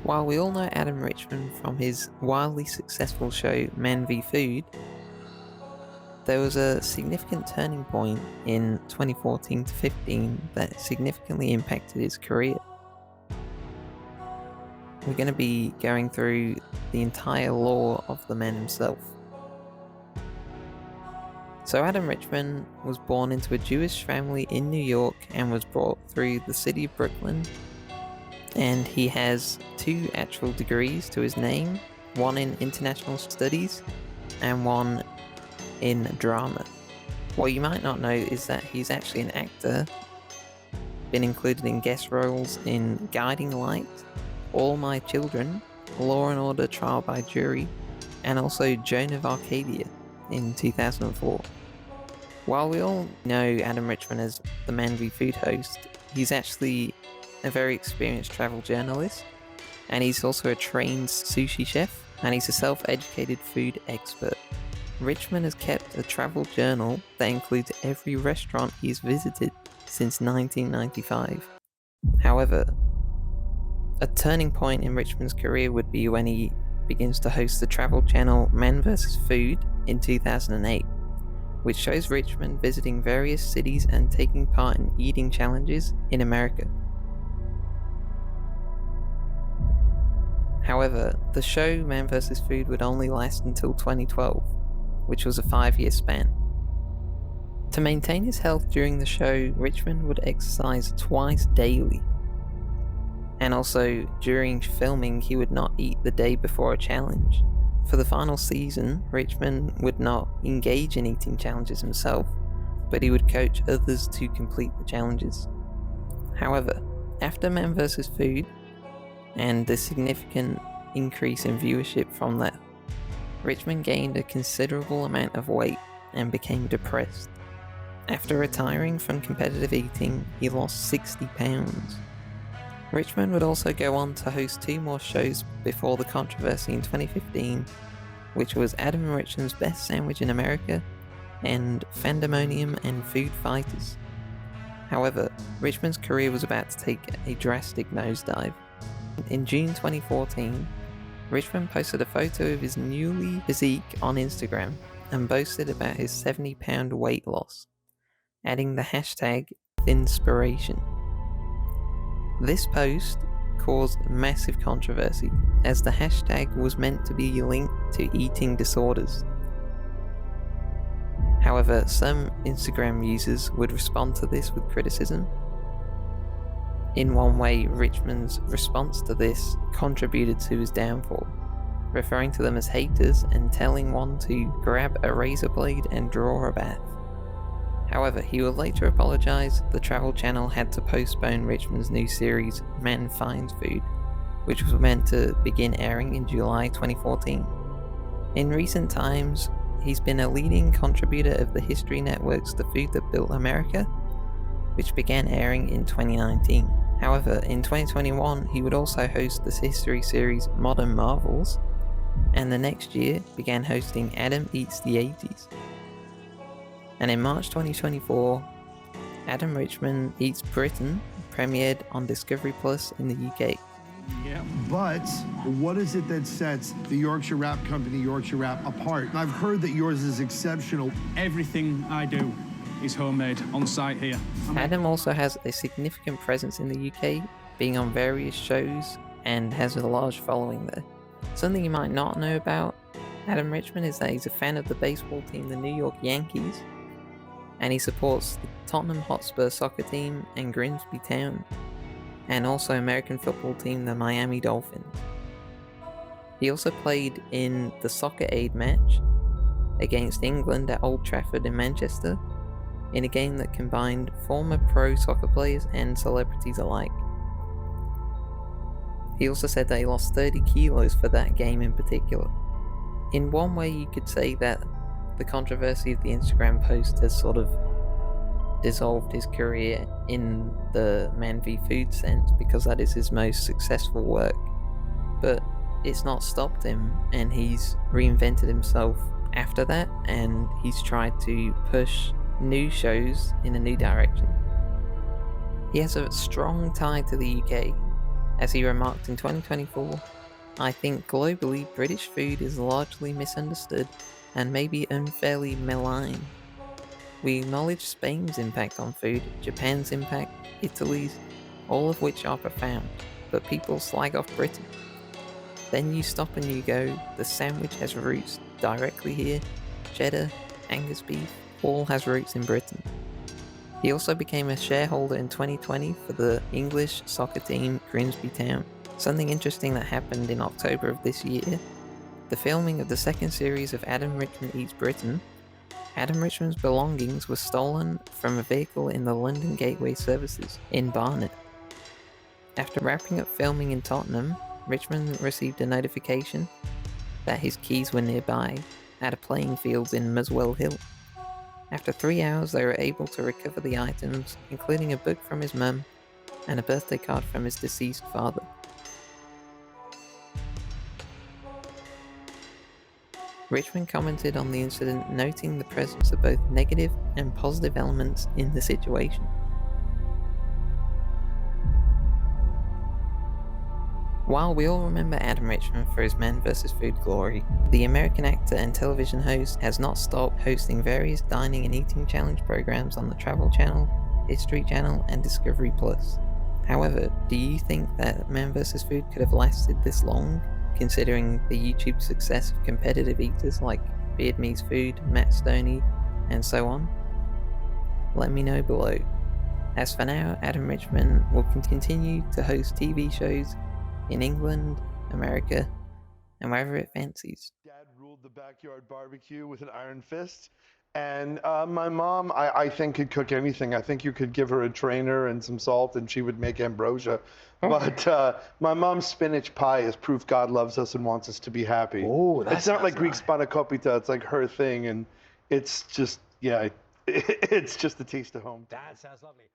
While we all know Adam Richman from his wildly successful show Man v Food, there was a significant turning point in 2014 to 15 that significantly impacted his career. We're going to be going through the entire lore of the man himself. So Adam Richman was born into a Jewish family in New York and was brought through the city of Brooklyn, and he has 2 actual degrees to his name, one in international studies and one in drama. What you might not know is that he's actually an actor, been included in guest roles in Guiding Light, All My Children, Law and Order Trial by Jury, and also Joan of Arcadia in 2004. While we all know Adam Richman as the Man v Food host, he's actually a very experienced travel journalist, and he's also a trained sushi chef, and he's a self-educated food expert. Richman has kept a travel journal that includes every restaurant he's visited since 1995. However, a turning point in Richman's career would be when he begins to host the travel channel Man vs Food in 2008, which shows Richman visiting various cities and taking part in eating challenges in America. However, the show Man vs Food would only last until 2012, which was a 5-year span. To maintain his health during the show, Richman would exercise twice daily. And also, during filming, he would not eat the day before a challenge. For the final season, Richman would not engage in eating challenges himself, but he would coach others to complete the challenges. However, after Man vs Food, and the significant increase in viewership from that, Richman gained a considerable amount of weight and became depressed. After retiring from competitive eating, he lost 60 pounds. Richman would also go on to host 2 more shows before the controversy in 2015, which was Adam Richman's Best Sandwich in America and Fandemonium and Food Fighters. However, Richman's career was about to take a drastic nosedive. In June 2014, Richman posted a photo of his newly physique on Instagram and boasted about his 70-pound weight loss, adding the hashtag #Thinspiration. This post caused massive controversy, as the hashtag was meant to be linked to eating disorders. However, some Instagram users would respond to this with criticism. In one way, Richman's response to this contributed to his downfall, referring to them as haters and telling one to grab a razor blade and draw a bath. However, he would later apologise. The Travel Channel had to postpone Richman's new series, Man Finds Food, which was meant to begin airing in July 2014. In recent times, he's been a leading contributor of the History Network's The Food That Built America, which began airing in 2019. However, in 2021, he would also host the history series Modern Marvels, and the next year began hosting Adam Eats the 80s. And in March 2024, Adam Richman Eats Britain premiered on Discovery Plus in the UK. Yeah. But what is it that sets the Yorkshire Wrap Company, Yorkshire Wrap, apart? I've heard that yours is exceptional. Everything I do is homemade on site here. Adam also has a significant presence in the UK, being on various shows and has a large following there. Something you might not know about Adam Richman is that he's a fan of the baseball team, the New York Yankees, and he supports the Tottenham Hotspur soccer team and Grimsby Town, and also American football team, the Miami Dolphins. He also played in the Soccer Aid match against England at Old Trafford in Manchester, in a game that combined former pro soccer players and celebrities alike. He also said that he lost 30 kilos for that game in particular. In one way, you could say that the controversy of the Instagram post has sort of dissolved his career in the Man v Food sense, because that is his most successful work. But it's not stopped him, and he's reinvented himself after that, and he's tried to push new shows in a new direction. He has a strong tie to the UK, As he remarked in 2024, "I think globally British food is largely misunderstood and maybe unfairly maligned. We acknowledge Spain's impact on food, Japan's impact, Italy's, all of which are profound, but people slag off Britain. Then you stop and you go, the sandwich has roots directly here, cheddar, Angus beef, all has roots in Britain." He also became a shareholder in 2020 for the English soccer team Grimsby Town. Something interesting that happened in October of this year, the filming of the second series of Adam Richman Eats Britain. Adam Richman's belongings were stolen from a vehicle in the London Gateway Services in Barnet. After wrapping up filming in Tottenham, Richman received a notification that his keys were nearby, at a playing fields in Muswell Hill. After 3 hours, they were able to recover the items, including a book from his mum and a birthday card from his deceased father. Richman commented on the incident, noting the presence of both negative and positive elements in the situation. While we all remember Adam Richman for his Men vs. Food glory, the American actor and television host has not stopped hosting various dining and eating challenge programs on the Travel Channel, History Channel, and Discovery Plus. However, do you think that Men vs. Food could have lasted this long, considering the YouTube success of competitive eaters like Beard Meats Food, Matt Stoney, and so on? Let me know below. As for now, Adam Richman will continue to host TV shows in England, America, and wherever it fancies. Dad ruled the backyard barbecue with an iron fist. And my mom, I think, could cook anything. I think you could give her a trainer and some salt and she would make ambrosia. But my mom's spinach pie is proof God loves us and wants us to be happy. Oh, it's not like Greek spanakopita. It's like her thing. And it's just, yeah, it's just a taste of home. That sounds lovely.